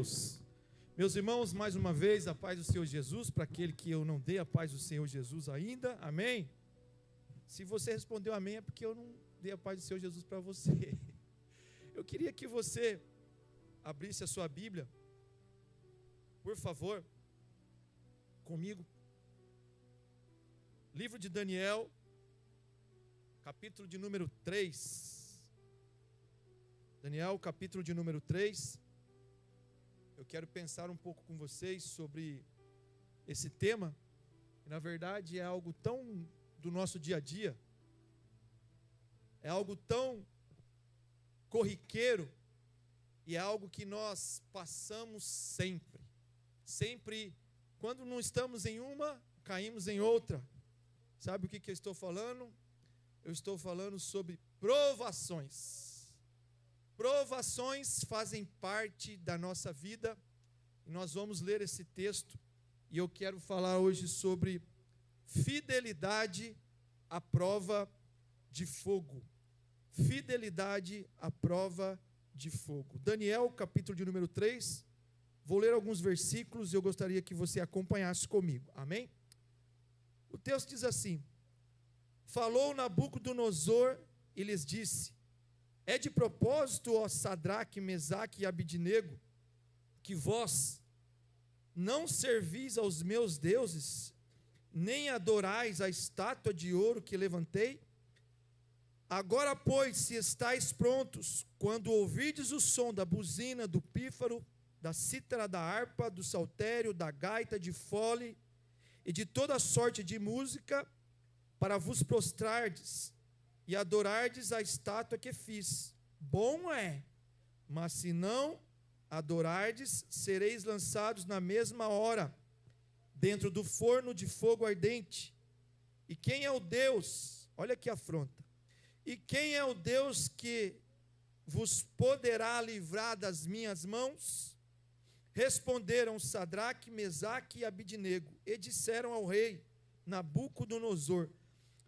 Deus. Meus irmãos, mais uma vez, a paz do Senhor Jesus, para aquele que eu não dei a paz do Senhor Jesus ainda, amém? Se você respondeu amém, é porque eu não dei a paz do Senhor Jesus para você. Eu queria que você abrisse a sua Bíblia, por favor, comigo. Livro de Daniel, capítulo de número 3. Daniel, capítulo de número 3. Eu quero pensar um pouco com vocês sobre esse tema, que na verdade é algo tão do nosso dia a dia, é algo tão corriqueiro, e é algo que nós passamos sempre. Sempre, quando não estamos em uma, caímos em outra. Sabe o que eu estou falando? Eu estou falando sobre provações. Provações fazem parte da nossa vida, e nós vamos ler esse texto, e eu quero falar hoje sobre fidelidade à prova de fogo. Fidelidade à prova de fogo. Daniel, capítulo de número 3, vou ler alguns versículos e eu gostaria que você acompanhasse comigo, amém? O texto diz assim: falou Nabucodonosor e lhes disse: é de propósito, ó Sadraque, Mesaque e Abidnego, que vós não servis aos meus deuses, nem adorais a estátua de ouro que levantei? Agora, pois, se estáis prontos, quando ouvirdes o som da buzina, do pífaro, da cítara, da harpa, do saltério, da gaita, de fole e de toda sorte de música, para vos prostrardes e adorardes a estátua que fiz. Bom é, mas se não adorardes, sereis lançados na mesma hora dentro do forno de fogo ardente. E quem é o Deus? Olha que afronta. E quem é o Deus que vos poderá livrar das minhas mãos? Responderam Sadraque, Mesaque e Abidnego, e disseram ao rei Nabucodonosor: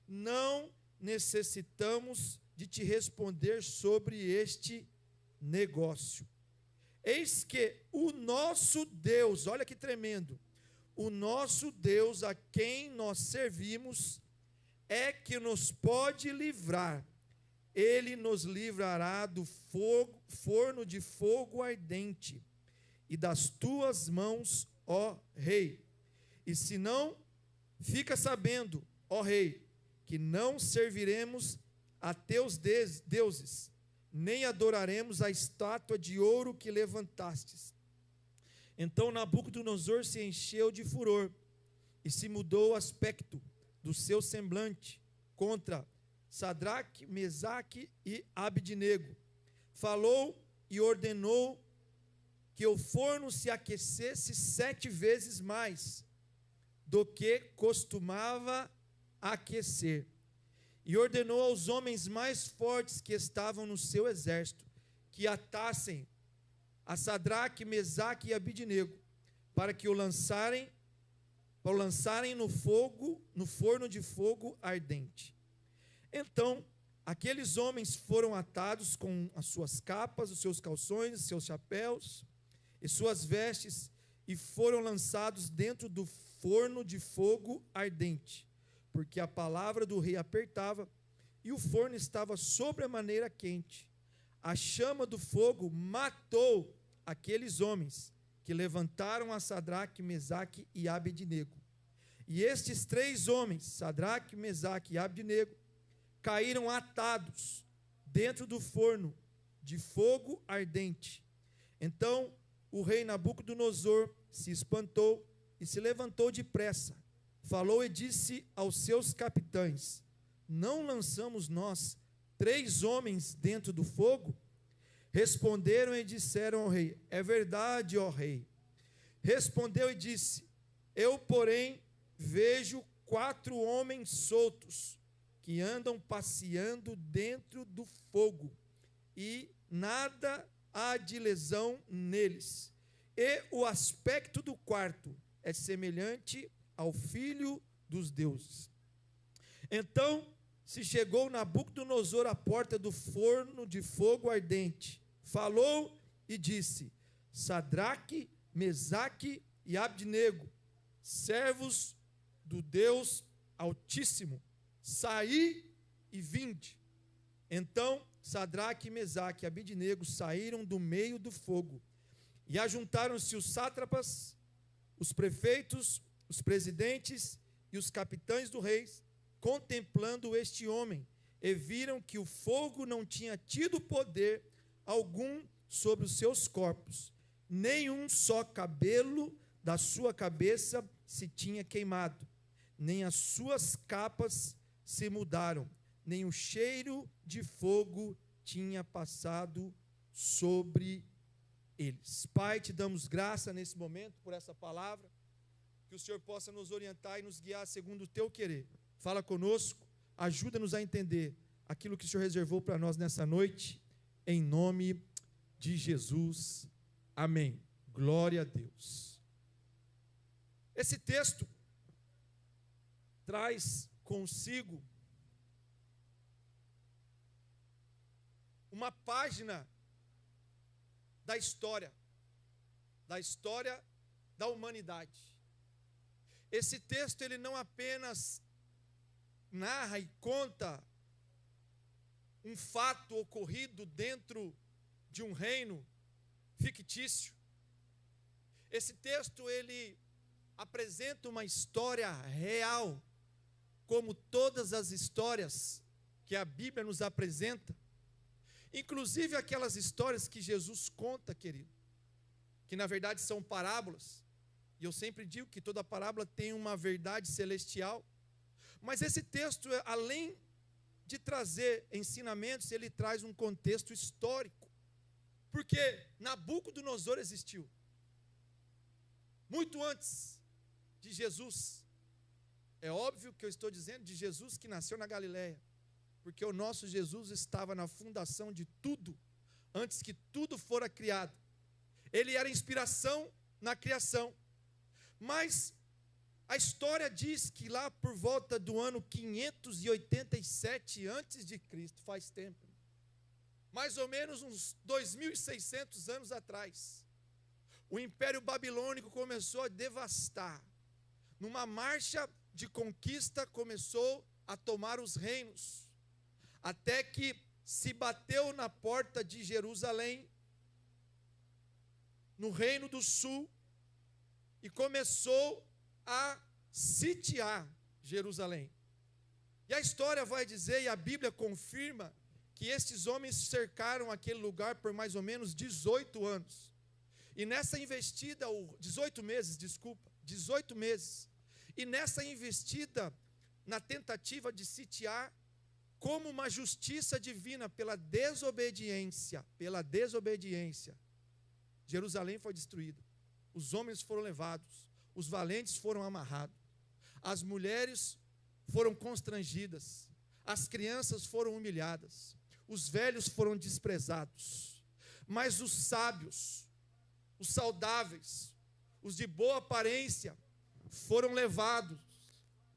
não necessitamos de te responder sobre este negócio. Eis que o nosso Deus, olha que tremendo, o nosso Deus a quem nós servimos é que nos pode livrar. Ele nos livrará do forno de fogo ardente e das tuas mãos, ó rei. E se não, fica sabendo, ó rei, que não serviremos a teus deuses, nem adoraremos a estátua de ouro que levantastes. Então Nabucodonosor se encheu de furor, e se mudou o aspecto do seu semblante contra Sadraque, Mesaque e Abidnego. Falou e ordenou que o forno se aquecesse 7 vezes mais do que costumava aquecer. E ordenou aos homens mais fortes que estavam no seu exército que atassem a Sadraque, Mesaque e Abidnego, para que o lançarem no fogo, no forno de fogo ardente. Então aqueles homens foram atados com as suas capas, os seus calções, os seus chapéus e suas vestes, e foram lançados dentro do forno de fogo ardente, porque a palavra do rei apertava, e o forno estava sobremaneira quente. A chama do fogo matou aqueles homens que levantaram a Sadraque, Mesaque e Abidnego. E estes 3 homens, Sadraque, Mesaque e Abidnego, caíram atados dentro do forno de fogo ardente. Então o rei Nabucodonosor se espantou e se levantou depressa. Falou e disse aos seus capitães: não lançamos nós 3 homens dentro do fogo? Responderam e disseram ao rei: é verdade, ó rei. Respondeu e disse: eu, porém, vejo 4 homens soltos, que andam passeando dentro do fogo, e nada há de lesão neles. E o aspecto do quarto é semelhante ao filho dos deuses. Então se chegou Nabucodonosor à porta do forno de fogo ardente, falou e disse: Sadraque, Mesaque e Abdenego, servos do Deus Altíssimo, saí e vinde. Então Sadraque, Mesaque e Abdenego saíram do meio do fogo, e ajuntaram-se os sátrapas, os prefeitos, os presidentes e os capitães do rei, contemplando este homem, e viram que o fogo não tinha tido poder algum sobre os seus corpos, nenhum só cabelo da sua cabeça se tinha queimado, nem as suas capas se mudaram, nem o cheiro de fogo tinha passado sobre eles. Pai, te damos graça nesse momento por essa palavra, que o Senhor possa nos orientar e nos guiar segundo o teu querer. Fala conosco, ajuda-nos a entender aquilo que o Senhor reservou para nós nessa noite, em nome de Jesus. Amém. Glória a Deus. Esse texto traz consigo uma página da história da humanidade. Esse texto, ele não apenas narra e conta um fato ocorrido dentro de um reino fictício. Esse texto, ele apresenta uma história real, como todas as histórias que a Bíblia nos apresenta, inclusive aquelas histórias que Jesus conta, querido, que na verdade são parábolas, e eu sempre digo que toda parábola tem uma verdade celestial, mas esse texto, além de trazer ensinamentos, ele traz um contexto histórico, porque Nabucodonosor existiu muito antes de Jesus. É óbvio que eu estou dizendo de Jesus que nasceu na Galileia, porque o nosso Jesus estava na fundação de tudo, antes que tudo fora criado. Ele era inspiração na criação, mas a história diz que lá por volta do ano 587 antes de Cristo, faz tempo, mais ou menos uns 2.600 anos atrás, o Império Babilônico começou a devastar. Numa marcha de conquista, começou a tomar os reinos, até que se bateu na porta de Jerusalém, no Reino do Sul, e começou a sitiar Jerusalém. E a história vai dizer, e a Bíblia confirma, que estes homens cercaram aquele lugar por mais ou menos 18 anos. E nessa investida, 18 meses, e nessa investida, na tentativa de sitiar, como uma justiça divina pela desobediência, Jerusalém foi destruída, os homens foram levados, os valentes foram amarrados, as mulheres foram constrangidas, as crianças foram humilhadas, os velhos foram desprezados, mas os sábios, os saudáveis, os de boa aparência, foram levados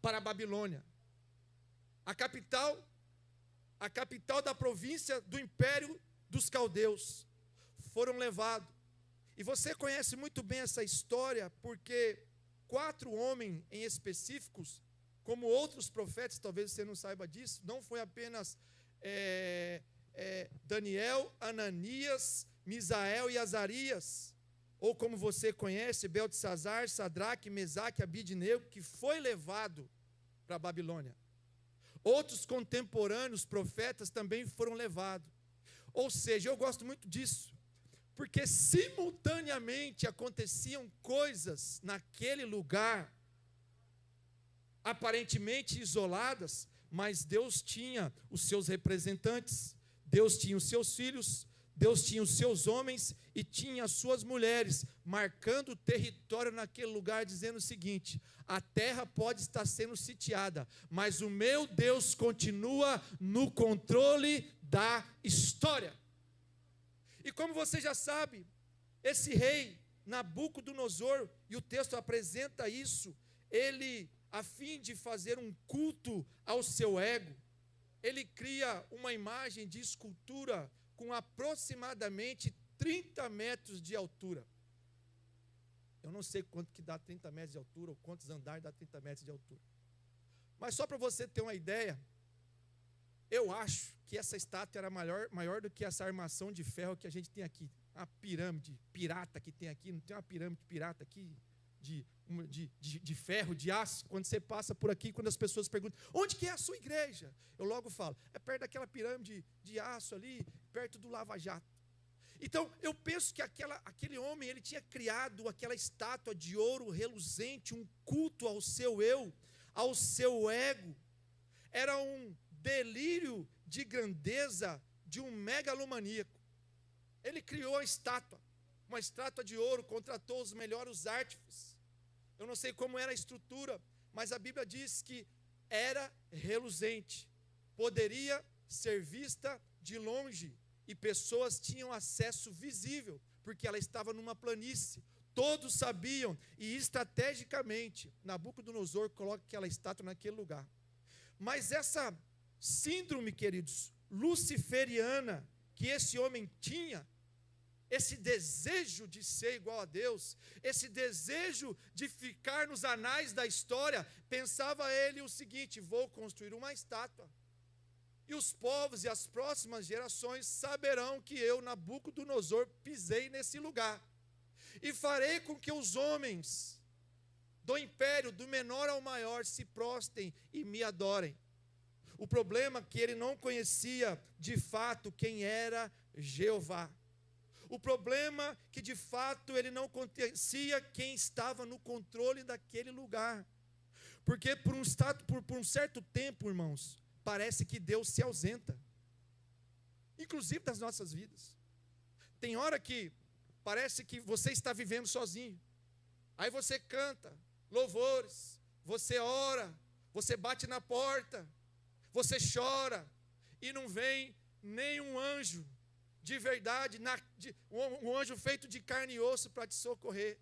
para a Babilônia, a capital da província do Império dos Caldeus. Foram levados. E você conhece muito bem essa história, porque 4 homens em específicos, como outros profetas, talvez você não saiba disso, não foi apenas Daniel, Ananias, Misael e Azarias, ou como você conhece, Beltesazar, Sadraque, Mesaque e Abdenego, que foi levado para a Babilônia. Outros contemporâneos profetas também foram levados. Ou seja, eu gosto muito disso, porque simultaneamente aconteciam coisas naquele lugar, aparentemente isoladas, mas Deus tinha os seus representantes, Deus tinha os seus filhos, Deus tinha os seus homens e tinha as suas mulheres, marcando o território naquele lugar, dizendo o seguinte: a terra pode estar sendo sitiada, mas o meu Deus continua no controle da história. E como você já sabe, esse rei Nabucodonosor, e o texto apresenta isso, ele, a fim de fazer um culto ao seu ego, ele cria uma imagem de escultura com aproximadamente 30 metros de altura. não sei quanto que dá 30 metros de altura, ou quantos andares dá 30 metros de altura. Mas só para você ter uma ideia, eu acho que essa estátua era maior do que essa armação de ferro que a gente tem aqui. A pirâmide pirata que tem aqui, não tem uma pirâmide pirata aqui de ferro, de aço? Quando você passa por aqui, quando as pessoas perguntam, onde que é a sua igreja? Eu logo falo, é perto daquela pirâmide de aço ali, perto do Lava Jato. Então, eu penso que aquele homem, ele tinha criado aquela estátua de ouro reluzente, um culto ao seu eu, ao seu ego. Era um delírio de grandeza de um megalomaníaco. Ele criou uma estátua de ouro, contratou os melhores artífices. Eu não sei como era a estrutura, mas a Bíblia diz que era reluzente, poderia ser vista de longe, e pessoas tinham acesso visível, porque ela estava numa planície. Todos sabiam, e estrategicamente, Nabucodonosor coloca aquela estátua naquele lugar. Mas essa síndrome, queridos, luciferiana, que esse homem tinha, esse desejo de ser igual a Deus, esse desejo de ficar nos anais da história, pensava ele o seguinte: vou construir uma estátua, e os povos e as próximas gerações saberão que eu, Nabucodonosor, pisei nesse lugar, e farei com que os homens do império, do menor ao maior, se prostrem e me adorem. O problema é que ele não conhecia de fato quem era Jeová. O problema é que de fato ele não conhecia quem estava no controle daquele lugar. Porque por um certo tempo, irmãos, parece que Deus se ausenta, inclusive das nossas vidas. Tem hora que parece que você está vivendo sozinho. Aí você canta louvores, você ora, você bate na porta, você chora, e não vem nenhum anjo de verdade, um anjo feito de carne e osso para te socorrer.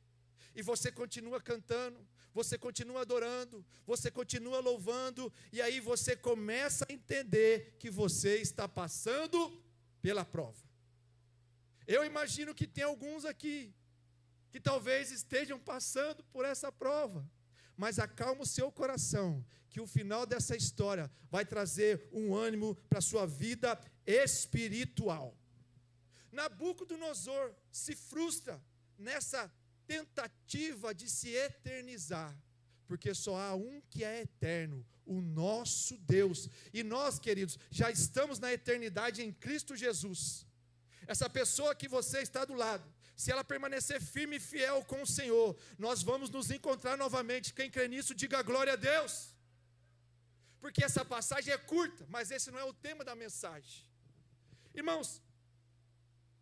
E você continua cantando, você continua adorando, você continua louvando, e aí você começa a entender que você está passando pela prova. Eu imagino que tem alguns aqui que talvez estejam passando por essa prova, mas acalma o seu coração, que o final dessa história vai trazer um ânimo para a sua vida espiritual. Nabucodonosor se frustra nessa tentativa de se eternizar, porque só há um que é eterno, o nosso Deus. E nós, queridos, já estamos na eternidade em Cristo Jesus. Essa pessoa que você está do lado, se ela permanecer firme e fiel com o Senhor, nós vamos nos encontrar novamente. Quem crê nisso, diga glória a Deus. Porque essa passagem é curta, mas esse não é o tema da mensagem. Irmãos,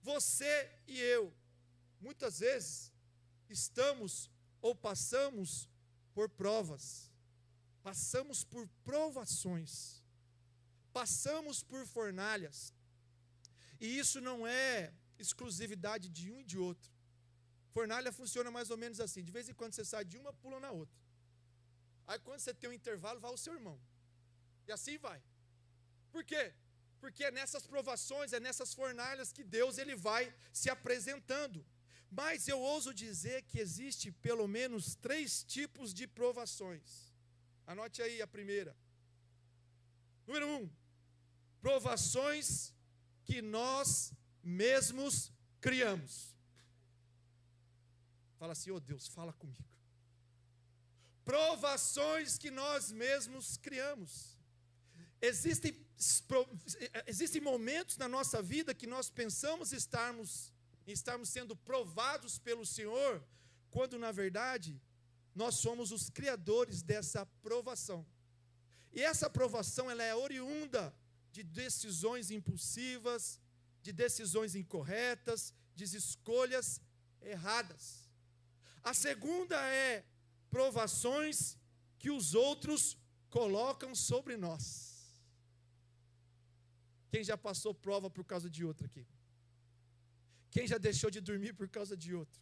você e eu, muitas vezes, estamos ou passamos por provas, passamos por provações, passamos por fornalhas, e isso não é exclusividade de um e de outro. Fornalha funciona mais ou menos assim: de vez em quando você sai de uma, pula na outra. Aí quando você tem um intervalo, vai o seu irmão, e assim vai. Por quê? Porque é nessas provações, é nessas fornalhas que Deus ele vai se apresentando. Mas eu ouso dizer que existe pelo menos 3 tipos de provações. Anote aí a primeira. Número 1, provações que nós mesmos criamos. Fala assim: oh Deus, fala comigo. Provações que nós mesmos criamos. Existem momentos na nossa vida que nós pensamos estarmos sendo provados pelo Senhor, quando na verdade nós somos os criadores dessa provação. E essa provação ela é oriunda de decisões impulsivas, de decisões incorretas, de escolhas erradas. A segunda é provações que os outros colocam sobre nós. Quem já passou prova por causa de outro aqui? Quem já deixou de dormir por causa de outro?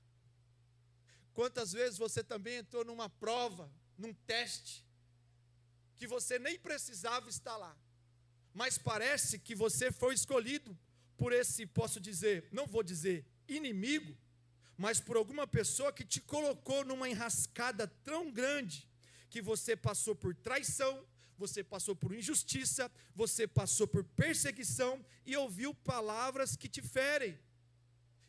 Quantas vezes você também entrou numa prova, num teste, que você nem precisava estar lá, mas parece que você foi escolhido por esse, posso dizer, não vou dizer inimigo, mas por alguma pessoa que te colocou numa enrascada tão grande, que você passou por traição, você passou por injustiça, você passou por perseguição, e ouviu palavras que te ferem.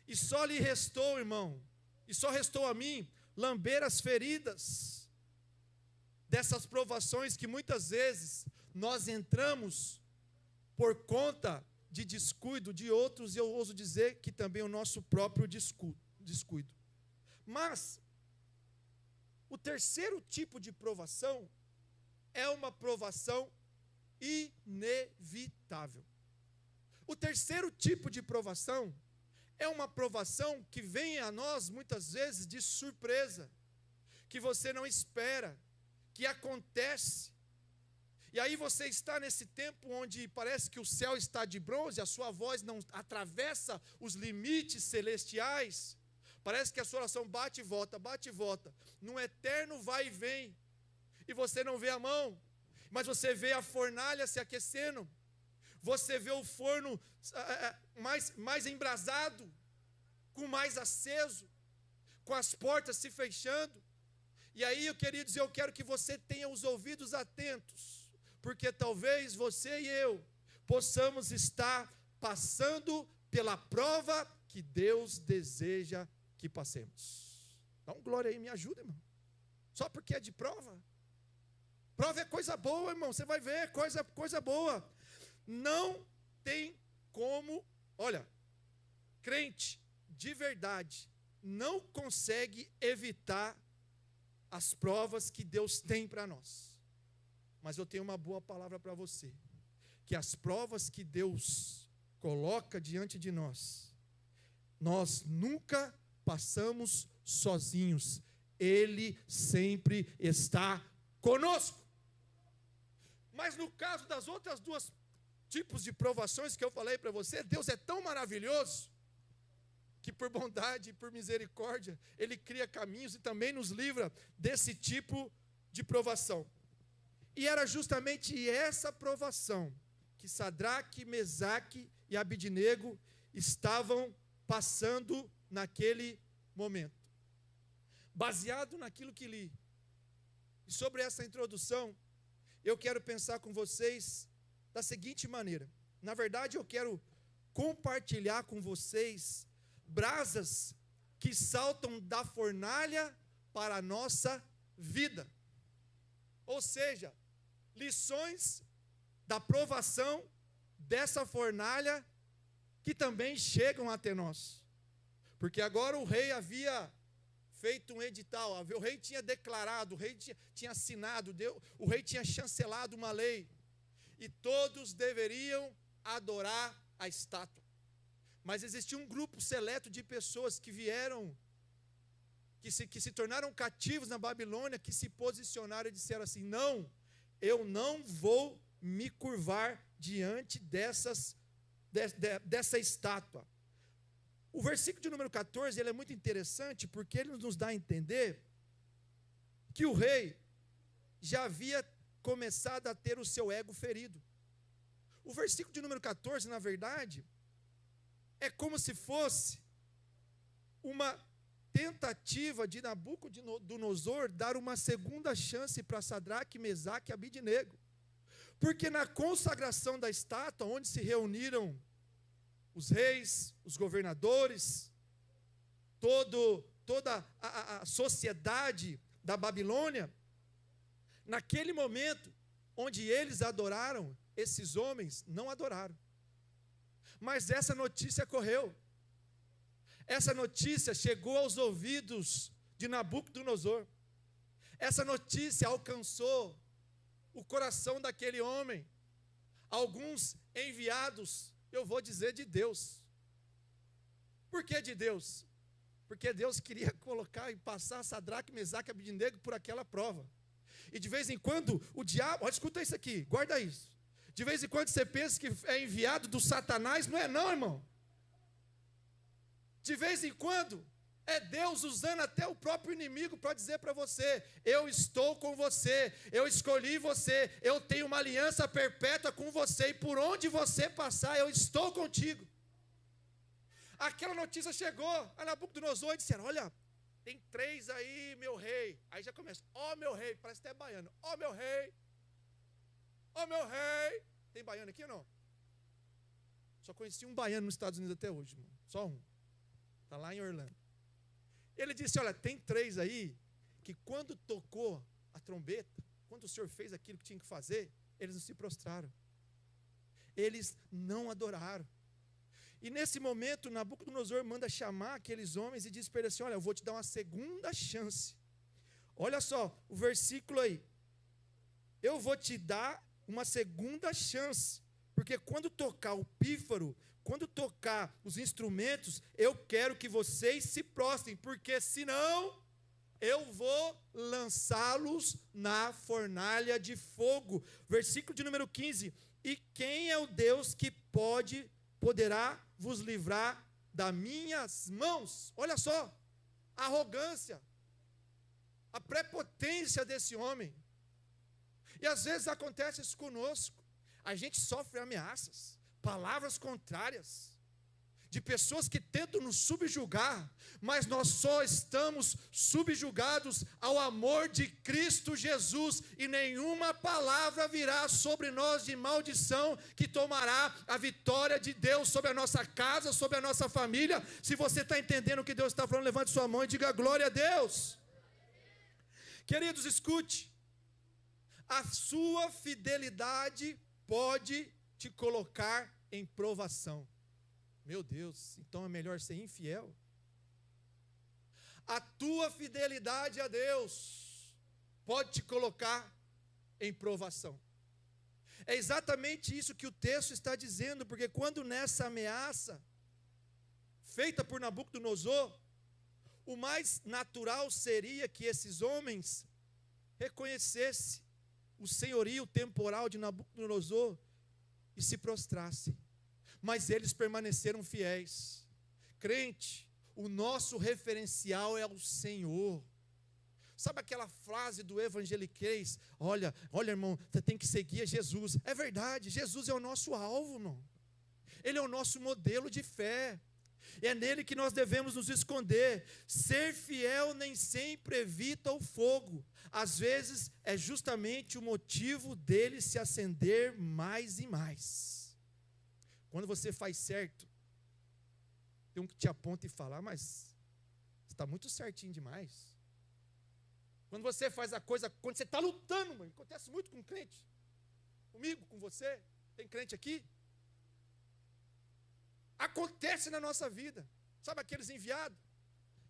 E só lhe restou, irmão, e só restou a mim, lamber as feridas dessas provações que muitas vezes nós entramos por conta de descuido de outros, e eu ouso dizer que também o nosso próprio descuido. Mas o terceiro tipo de provação é uma provação inevitável. O terceiro tipo de provação é uma provação que vem a nós muitas vezes de surpresa, que você não espera, que acontece. E aí você está nesse tempo onde parece que o céu está de bronze, a sua voz não atravessa os limites celestiais. Parece que a sua oração bate e volta, num eterno vai e vem. E você não vê a mão, mas você vê a fornalha se aquecendo. Você vê o forno mais embrasado, com mais aceso, com as portas se fechando. E aí, queridos, eu quero que você tenha os ouvidos atentos, porque talvez você e eu possamos estar passando pela prova que Deus deseja que passemos. Dá um glória aí, me ajuda, irmão. Só porque é de prova. Prova é coisa boa, irmão, você vai ver, coisa boa. Não tem como, olha, crente de verdade não consegue evitar as provas que Deus tem para nós. Mas eu tenho uma boa palavra para você, que as provas que Deus coloca diante de nós nunca passamos sozinhos. Ele sempre está conosco. Mas no caso das outras duas tipos de provações que eu falei para você, Deus é tão maravilhoso, que por bondade e por misericórdia, Ele cria caminhos e também nos livra desse tipo de provação. E era justamente essa provação que Sadraque, Mesaque e Abidnego estavam passando naquele momento. Baseado naquilo que li, e sobre essa introdução, eu quero pensar com vocês da seguinte maneira. Na verdade, eu quero compartilhar com vocês brasas que saltam da fornalha para a nossa vida. Ou seja, lições da provação dessa fornalha que também chegam até nós. Porque agora o rei havia feito um edital, o rei tinha declarado, o rei tinha assinado, o rei tinha chancelado uma lei, e todos deveriam adorar a estátua. Mas existia um grupo seleto de pessoas que vieram, que se tornaram cativos na Babilônia, que se posicionaram e disseram assim: não, eu não vou me curvar diante dessa estátua. O versículo de número 14, ele é muito interessante, porque ele nos dá a entender que o rei já havia começado a ter o seu ego ferido. O versículo de número 14, na verdade, é como se fosse uma tentativa de Nabucodonosor dar uma segunda chance para Sadraque, Mesaque e Abidnego. Porque na consagração da estátua, onde se reuniram os reis, os governadores, toda a sociedade da Babilônia, naquele momento onde eles adoraram, esses homens não adoraram. Mas essa notícia correu. Essa notícia chegou aos ouvidos de Nabucodonosor. Essa notícia alcançou o coração daquele homem. Alguns enviados, eu vou dizer, de Deus. Por que de Deus? Porque Deus queria colocar e passar Sadraque, Mesaque e Abidnego por aquela prova. E de vez em quando o diabo, olha, escuta isso aqui, guarda isso. De vez em quando você pensa que é enviado do Satanás, não é não, irmão. De vez em quando é Deus usando até o próprio inimigo para dizer para você: eu estou com você, eu escolhi você, eu tenho uma aliança perpétua com você, e por onde você passar, eu estou contigo. Aquela notícia chegou a Nabucodonosor e disseram: olha, tem 3 aí, meu rei. Aí já começa: ó meu rei, parece até baiano. Ó meu rei, ó meu rei. Tem baiano aqui ou não? Só conheci um baiano nos Estados Unidos até hoje, irmão. Só um. Está lá em Orlando. Ele disse: olha, tem 3 aí, que quando tocou a trombeta, quando o Senhor fez aquilo que tinha que fazer, eles não se prostraram. Eles não adoraram. E nesse momento, Nabucodonosor manda chamar aqueles homens e diz para eles assim: olha, eu vou te dar uma segunda chance. Olha só, o versículo aí. Eu vou te dar uma segunda chance, porque quando tocar o pífaro, quando tocar os instrumentos, eu quero que vocês se prostrem, porque senão eu vou lançá-los na fornalha de fogo. Versículo de número 15. E quem é o Deus que poderá vos livrar das minhas mãos? Olha só, a arrogância, a prepotência desse homem. E às vezes acontece isso conosco. A gente sofre ameaças, palavras contrárias, de pessoas que tentam nos subjugar, mas nós só estamos subjugados ao amor de Cristo Jesus, e nenhuma palavra virá sobre nós de maldição que tomará a vitória de Deus sobre a nossa casa, sobre a nossa família. Se você está entendendo o que Deus está falando, levante sua mão e diga glória a Deus. Queridos, escute, a sua fidelidade pode te colocar em provação. Meu Deus, então é melhor ser infiel? A tua fidelidade a Deus pode te colocar em provação. É exatamente isso que o texto está dizendo, porque quando nessa ameaça feita por Nabucodonosor, o mais natural seria que esses homens reconhecessem o senhorio temporal de Nabucodonosor e se prostrassem. Mas eles permaneceram fiéis. Crente, o nosso referencial é o Senhor. Sabe aquela frase do evangeliquez? Olha, irmão, você tem que seguir a Jesus. É verdade, Jesus é o nosso alvo, irmão. Ele é o nosso modelo de fé. É nele que nós devemos nos esconder. Ser fiel nem sempre evita o fogo. Às vezes é justamente o motivo dele se acender mais e mais. Quando você faz certo, tem um que te aponta e fala: mas você está muito certinho demais. Quando você faz a coisa, quando você está lutando, mano, acontece muito com crente, comigo, com você, tem crente aqui. Acontece na nossa vida. Sabe aqueles enviados?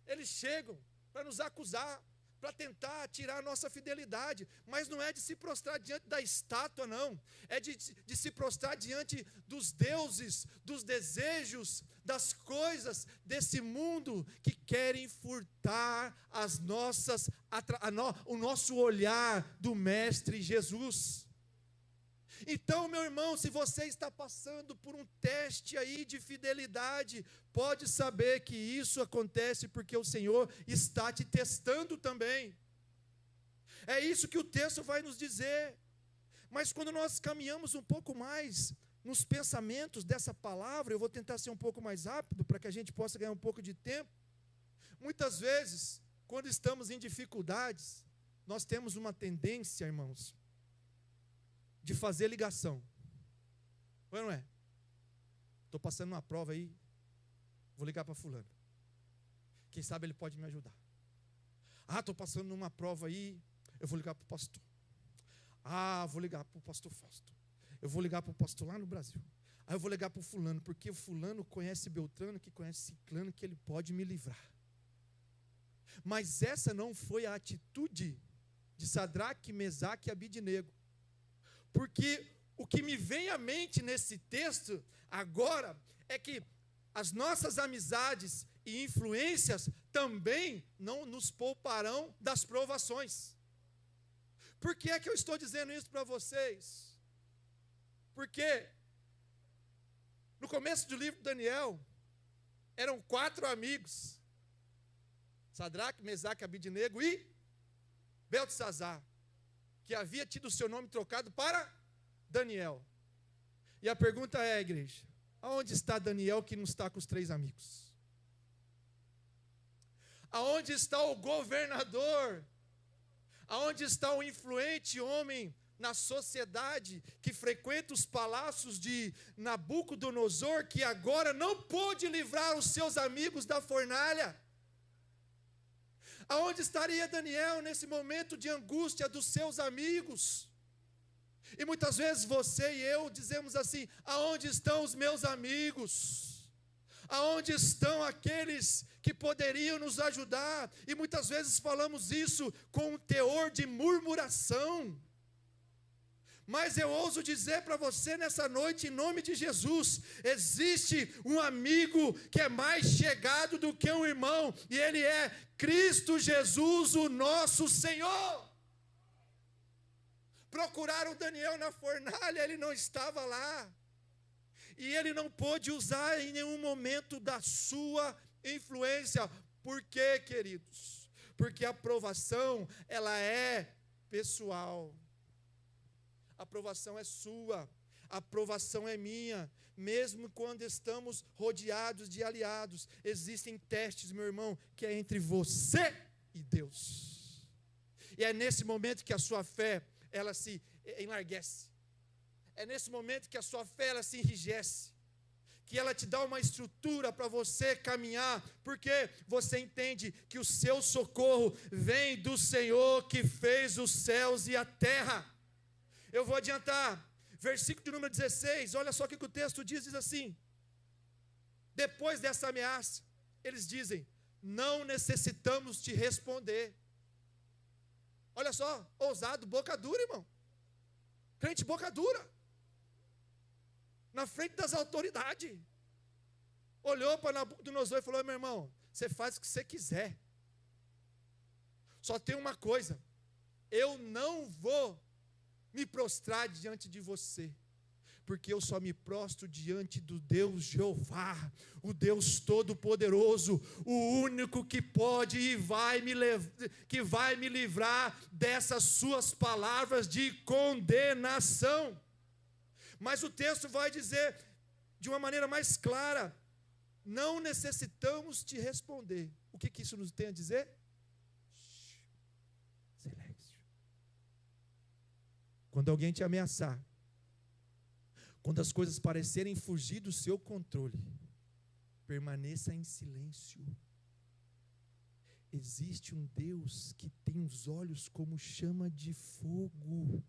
Eles chegam para nos acusar, para tentar tirar a nossa fidelidade, mas não é de se prostrar diante da estátua, não, é de se prostrar diante dos deuses, dos desejos, das coisas desse mundo que querem furtar o nosso olhar do Mestre Jesus. Então, meu irmão, se você está passando por um teste aí de fidelidade, pode saber que isso acontece porque o Senhor está te testando também. É isso que o texto vai nos dizer. Mas quando nós caminhamos um pouco mais nos pensamentos dessa palavra, eu vou tentar ser um pouco mais rápido para que a gente possa ganhar um pouco de tempo. Muitas vezes, quando estamos em dificuldades, nós temos uma tendência, irmãos, de fazer ligação. Ou não é? Estou passando uma prova aí, vou ligar para fulano. Quem sabe ele pode me ajudar. Estou passando numa prova aí, eu vou ligar para o pastor. Vou ligar para o pastor Fausto. Eu vou ligar para o pastor lá no Brasil. Aí eu vou ligar para o fulano, porque o fulano conhece Beltrano, que conhece Ciclano, que ele pode me livrar. Mas essa não foi a atitude de Sadraque, Mesaque e Abidnego. Porque o que me vem à mente nesse texto agora é que as nossas amizades e influências também não nos pouparão das provações. Por que é que eu estou dizendo isso para vocês? Porque no começo do livro de Daniel, eram 4 amigos: Sadraque, Mesaque, Abidnego e Beltesazar, que havia tido o seu nome trocado para Daniel. E a pergunta é, igreja, Aonde está Daniel que não está com os 3 amigos? Aonde está o governador? Aonde está o influente homem na sociedade que frequenta os palácios de Nabucodonosor, que agora não pôde livrar os seus amigos da fornalha? Aonde estaria Daniel nesse momento de angústia dos seus amigos? E muitas vezes você e eu dizemos assim: aonde estão os meus amigos? Aonde estão aqueles que poderiam nos ajudar? E muitas vezes falamos isso com um teor de murmuração. Mas eu ouso dizer para você nessa noite, em nome de Jesus, existe um amigo que é mais chegado do que um irmão, e ele é Cristo Jesus, o nosso Senhor. Procuraram Daniel na fornalha, ele não estava lá, e ele não pôde usar em nenhum momento da sua influência. Por quê, queridos? Porque a aprovação, ela é pessoal. A aprovação é sua, a aprovação é minha. Mesmo quando estamos rodeados de aliados, existem testes, meu irmão, que é entre você e Deus. E é nesse momento que a sua fé, ela se enlarguece. É nesse momento que a sua fé, ela se enrijece, que ela te dá uma estrutura para você caminhar, porque você entende que o seu socorro vem do Senhor que fez os céus e a terra. Eu vou adiantar, versículo de número 16, olha só o que o texto diz assim: depois dessa ameaça, eles dizem: não necessitamos te responder. Olha só, ousado, boca dura, irmão. Crente boca dura, na frente das autoridades. Olhou para Nabucodonosor e falou: meu irmão, você faz o que você quiser, só tem uma coisa: eu não vou me prostrar diante de você, porque eu só me prostro diante do Deus Jeová, o Deus Todo-Poderoso, o único que pode e que vai me livrar dessas suas palavras de condenação. Mas o texto vai dizer de uma maneira mais clara: não necessitamos te responder. O que isso nos tem a dizer? Silêncio. Quando alguém te ameaçar, quando as coisas parecerem fugir do seu controle, permaneça em silêncio. Existe um Deus que tem os olhos como chama de fogo.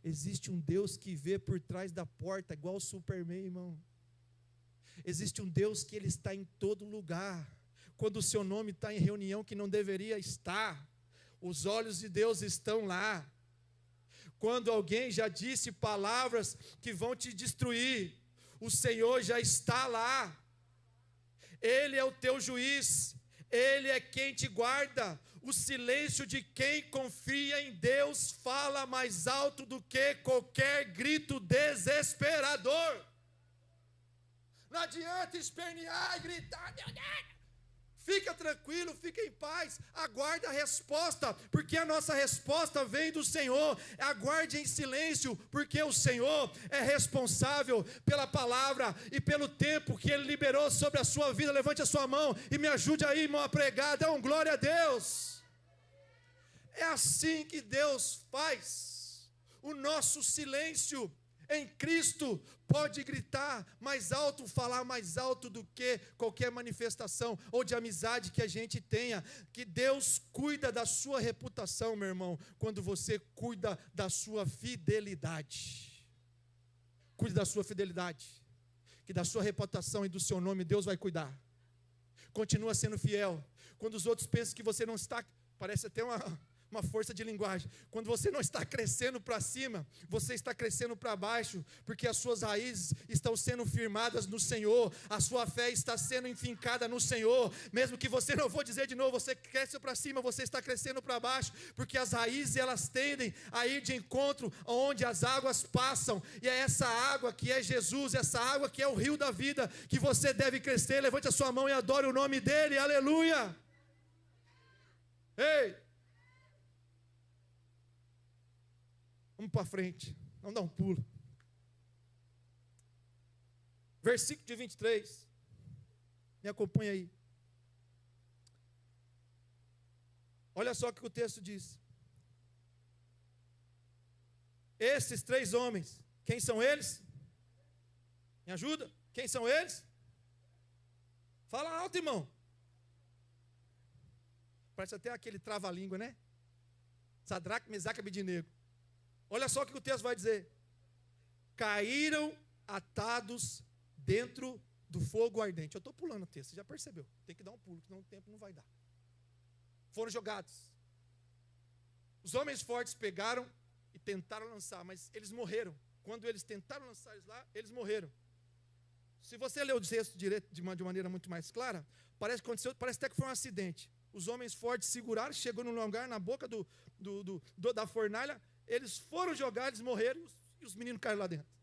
Existe um Deus que vê por trás da porta, igual o Superman, irmão. Existe um Deus que Ele está em todo lugar. Quando o seu nome está em reunião que não deveria estar, os olhos de Deus estão lá. Quando alguém já disse palavras que vão te destruir, o Senhor já está lá. Ele é o teu juiz, Ele é quem te guarda. O silêncio de quem confia em Deus fala mais alto do que qualquer grito desesperador. Não adianta espernear e gritar: meu Deus. Fica tranquilo, fica em paz, aguarde a resposta, porque a nossa resposta vem do Senhor. Aguarde em silêncio, porque o Senhor é responsável pela palavra e pelo tempo que Ele liberou sobre a sua vida. Levante a sua mão e me ajude aí, irmão, a pregar. Dá um glória a Deus. É assim que Deus faz. O nosso silêncio em Cristo pode gritar mais alto, falar mais alto do que qualquer manifestação ou de amizade que a gente tenha. Que Deus cuida da sua reputação, meu irmão, quando você cuida da sua fidelidade. Cuide da sua fidelidade, que da sua reputação e do seu nome Deus vai cuidar. Continua sendo fiel. Quando os outros pensam que você não está, parece até uma força de linguagem. Quando você não está crescendo para cima, você está crescendo para baixo, porque as suas raízes estão sendo firmadas no Senhor, a sua fé está sendo enfincada no Senhor. Mesmo que você, não vou dizer de novo, você cresce para cima, você está crescendo para baixo, porque as raízes elas tendem a ir de encontro onde as águas passam, e é essa água que é Jesus, essa água que é o rio da vida, que você deve crescer. Levante a sua mão e adore o nome dEle, aleluia. Ei! Vamos para frente, vamos dar um pulo. Versículo de 23. Me acompanha aí. Olha só o que o texto diz. Esses 3 homens, quem são eles? Me ajuda? Quem são eles? Fala alto, irmão. Parece até aquele trava-língua, né? Sadraque, Mesaque e Abednego. Olha só o que o texto vai dizer. Caíram atados dentro do fogo ardente. Eu estou pulando o texto, você já percebeu. Tem que dar um pulo, senão o tempo não vai dar. Foram jogados. Os homens fortes pegaram e tentaram lançar, mas eles morreram. Quando eles tentaram lançar eles lá, eles morreram. Se você ler o texto direito de maneira muito mais clara, parece até que foi um acidente. Os homens fortes seguraram, chegou num lugar na boca da fornalha, eles foram jogar, eles morreram e os meninos caíram lá dentro.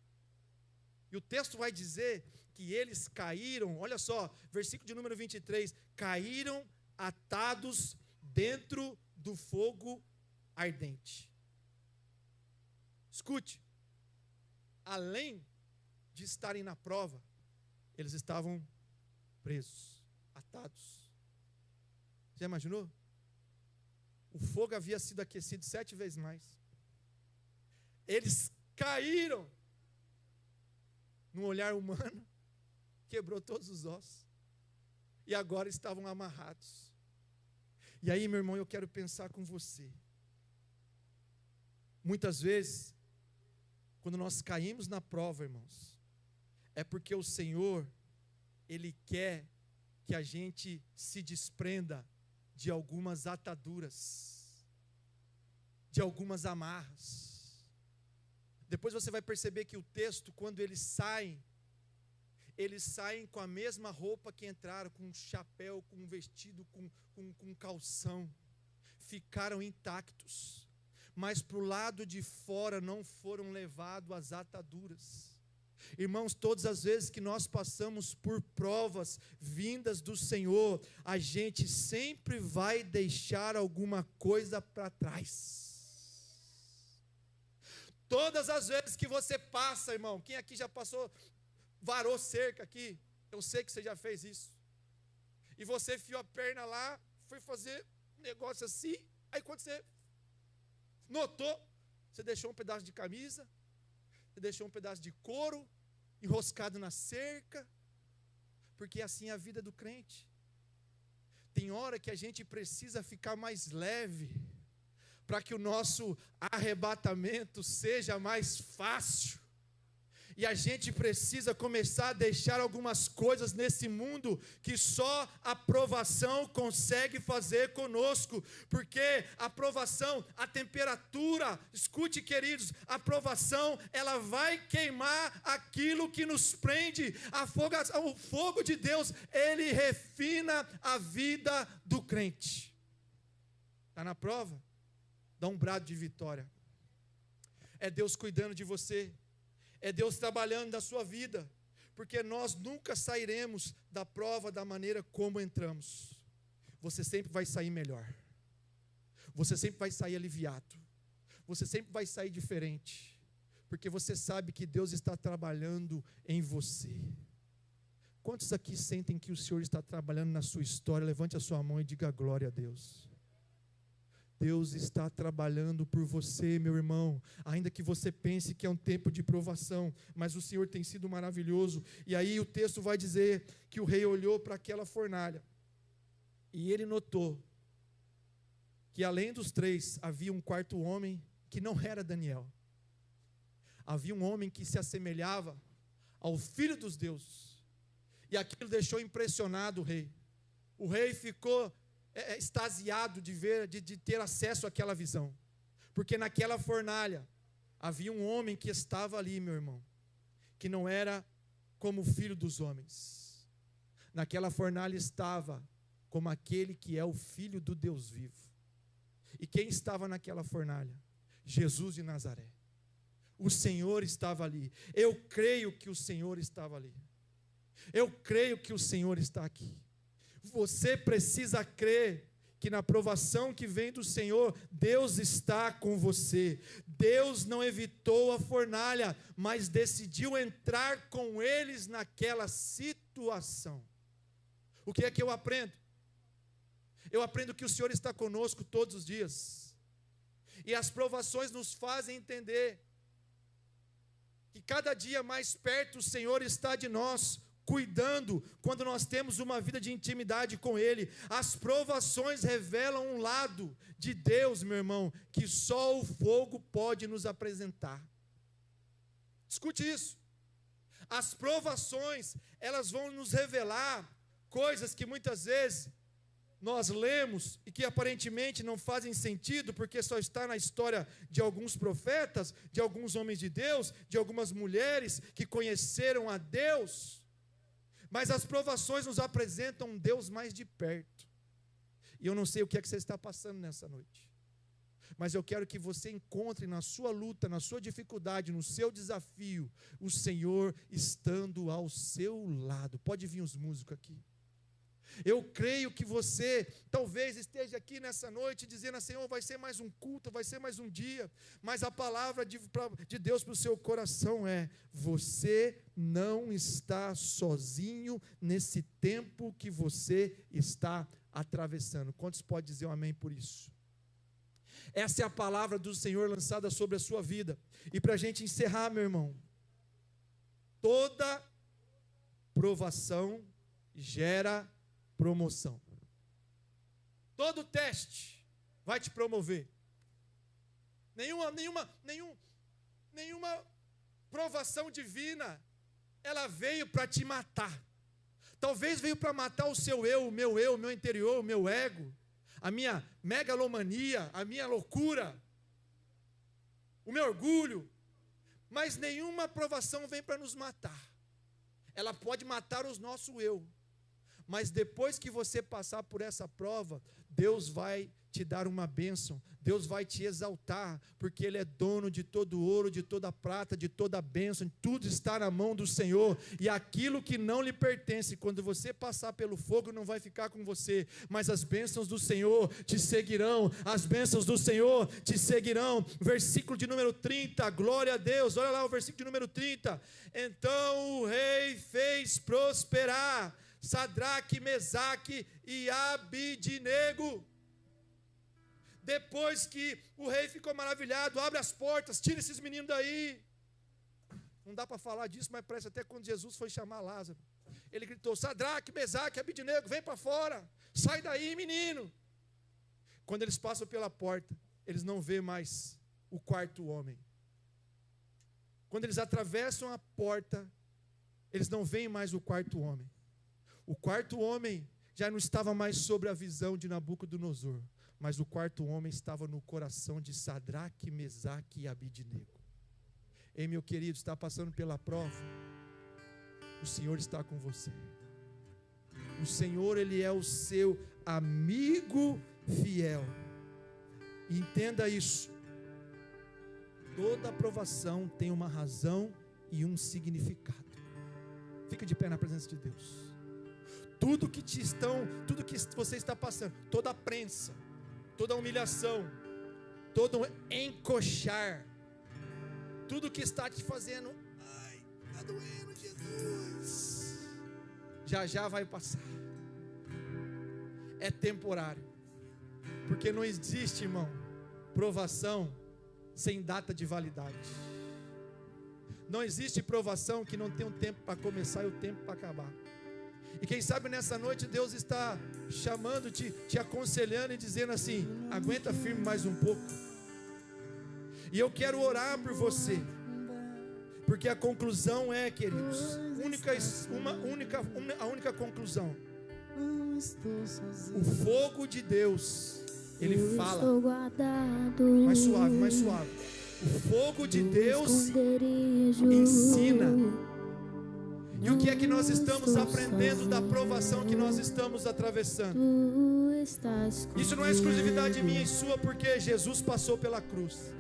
E o texto vai dizer que eles caíram, olha só, versículo de número 23, caíram atados dentro do fogo ardente. Escute, além de estarem na prova, eles estavam presos, atados. Já imaginou? O fogo havia sido aquecido 7 vezes mais. Eles caíram. No olhar humano, quebrou todos os ossos. E agora estavam amarrados. E aí, meu irmão, eu quero pensar com você. Muitas vezes, quando nós caímos na prova, irmãos, é porque o Senhor, Ele quer que a gente se desprenda de algumas ataduras, de algumas amarras. Depois você vai perceber que o texto, quando eles saem com a mesma roupa que entraram, com um chapéu, com um vestido, com calção. Ficaram intactos, mas para o lado de fora não foram levados as ataduras. Irmãos, todas as vezes que nós passamos por provas vindas do Senhor, a gente sempre vai deixar alguma coisa para trás. Todas as vezes que você passa, irmão, quem aqui já passou, varou cerca aqui, eu sei que você já fez isso. E você enfiou a perna lá, foi fazer um negócio assim, aí quando você notou, você deixou um pedaço de camisa, você deixou um pedaço de couro enroscado na cerca, porque assim é a vida do crente. Tem hora que a gente precisa ficar mais leve, para que o nosso arrebatamento seja mais fácil. E a gente precisa começar a deixar algumas coisas nesse mundo que só a provação consegue fazer conosco, porque a provação, a temperatura, escute queridos, a provação, ela vai queimar aquilo que nos prende. O fogo de Deus, ele refina a vida do crente. Está na prova? Dá um brado de vitória. É Deus cuidando de você. É Deus trabalhando na sua vida, porque nós nunca sairemos da prova da maneira como entramos. Você sempre vai sair melhor. Você sempre vai sair aliviado. Você sempre vai sair diferente, porque você sabe que Deus está trabalhando em você. Quantos aqui sentem que o Senhor está trabalhando na sua história? Levante a sua mão e diga glória a Deus. Deus está trabalhando por você, meu irmão, ainda que você pense que é um tempo de provação, mas o Senhor tem sido maravilhoso. E aí o texto vai dizer que o rei olhou para aquela fornalha, e ele notou que além dos 3, havia um quarto homem que não era Daniel. Havia um homem que se assemelhava ao Filho dos deuses, e aquilo deixou impressionado o rei. O rei ficou extasiado de ter acesso àquela visão, porque naquela fornalha havia um homem que estava ali, meu irmão, que não era como o filho dos homens. Naquela fornalha estava como aquele que é o Filho do Deus vivo. E quem estava naquela fornalha? Jesus de Nazaré. O Senhor estava ali. Eu creio que o Senhor estava ali. Eu creio que o Senhor está aqui. Você precisa crer que na provação que vem do Senhor, Deus está com você. Deus não evitou a fornalha, mas decidiu entrar com eles naquela situação. O que é que eu aprendo? Eu aprendo que o Senhor está conosco todos os dias. E as provações nos fazem entender que cada dia mais perto o Senhor está de nós, cuidando, quando nós temos uma vida de intimidade com Ele. As provações revelam um lado de Deus, meu irmão, que só o fogo pode nos apresentar. Escute isso. As provações, elas vão nos revelar coisas que muitas vezes nós lemos e que aparentemente não fazem sentido, porque só está na história de alguns profetas, de alguns homens de Deus, de algumas mulheres que conheceram a Deus. Mas as provações nos apresentam um Deus mais de perto. E eu não sei o que é que você está passando nessa noite, mas eu quero que você encontre na sua luta, na sua dificuldade, no seu desafio, o Senhor estando ao seu lado. Pode vir os músicos aqui. Eu creio que você talvez esteja aqui nessa noite dizendo assim: Senhor, vai ser mais um culto, vai ser mais um dia, mas a palavra de Deus para o seu coração é: você não está sozinho nesse tempo que você está atravessando. Quantos podem dizer um amém por isso? Essa é a palavra do Senhor lançada sobre a sua vida. E para a gente encerrar, meu irmão, toda provação gera promoção. Todo teste vai te promover. Nenhuma provação divina, ela veio para te matar. Talvez veio para matar o seu eu, o meu interior, o meu ego, a minha megalomania, a minha loucura, o meu orgulho. Mas nenhuma provação vem para nos matar. Ela pode matar o nosso eu. Mas depois que você passar por essa prova, Deus vai te dar uma bênção, Deus vai te exaltar, porque Ele é dono de todo ouro, de toda prata, de toda bênção, tudo está na mão do Senhor, e aquilo que não lhe pertence, quando você passar pelo fogo, não vai ficar com você, mas as bênçãos do Senhor te seguirão, as bênçãos do Senhor te seguirão. Versículo de número 30, glória a Deus, olha lá o versículo de número 30, então o rei fez prosperar Sadraque, Mesaque e Abidnego. Depois que o rei ficou maravilhado, abre as portas, tira esses meninos daí. Não dá para falar disso, mas parece até quando Jesus foi chamar Lázaro. Ele gritou: Sadraque, Mesaque, Abidnego, vem para fora, sai daí, menino. Quando eles passam pela porta, eles não vêem mais o quarto homem. Quando eles atravessam a porta, eles não veem mais o quarto homem. O quarto homem já não estava mais sobre a visão de Nabucodonosor, mas o quarto homem estava no coração de Sadraque, Mesaque e Abidnego. Ei, meu querido, está passando pela prova? O Senhor está com você. O Senhor, Ele é o seu amigo fiel. E entenda isso. Toda aprovação tem uma razão e um significado. Fica de pé na presença de Deus. Tudo que você está passando, toda a prensa, toda a humilhação, todo encoxar, tudo que está te fazendo, ai, está doendo, Jesus, já vai passar. É temporário, porque não existe, irmão, provação sem data de validade. Não existe provação que não tem um tempo para começar e o tempo para acabar. E quem sabe nessa noite Deus está chamando, te aconselhando e dizendo assim: aguenta firme mais um pouco. E eu quero orar por você, porque a conclusão é, queridos, a única conclusão: o fogo de Deus, Ele fala. Mais suave, mais suave. O fogo de Deus ensina. E o que é que nós estamos aprendendo da provação que nós estamos atravessando? Isso não é exclusividade minha e sua, porque Jesus passou pela cruz,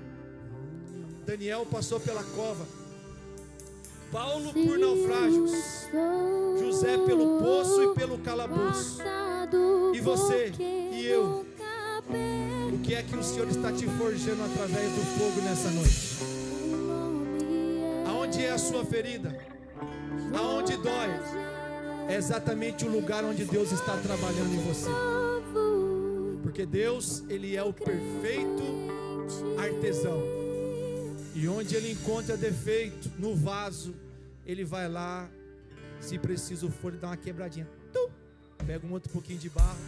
Daniel passou pela cova, Paulo por naufrágios, José pelo poço e pelo calabouço. E você e eu O que é que o Senhor está te forjando através do fogo nessa noite? Aonde é a sua ferida? Aonde dói? É exatamente o lugar onde Deus está trabalhando em você. Porque Deus, Ele é o perfeito artesão. E onde Ele encontra defeito no vaso, Ele vai lá, se preciso for, dar uma quebradinha. Pega um outro pouquinho de barro,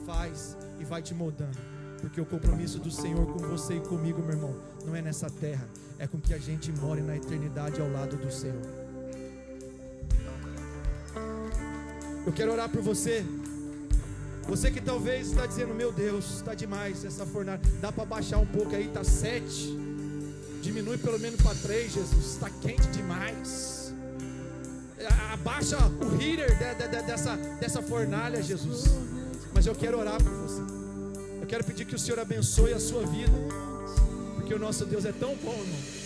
faz e vai te moldando. Porque o compromisso do Senhor com você e comigo, meu irmão, não é nessa terra, é com que a gente more na eternidade ao lado do Senhor. Eu quero orar por você. Você que talvez está dizendo: meu Deus, está demais essa fornalha. Dá para baixar um pouco aí, está 7. Diminui pelo menos para 3, Jesus. Está quente demais. Abaixa o heater dessa fornalha, Jesus. Mas eu quero orar por você. Eu quero pedir que o Senhor abençoe a sua vida. Porque o nosso Deus é tão bom, irmão.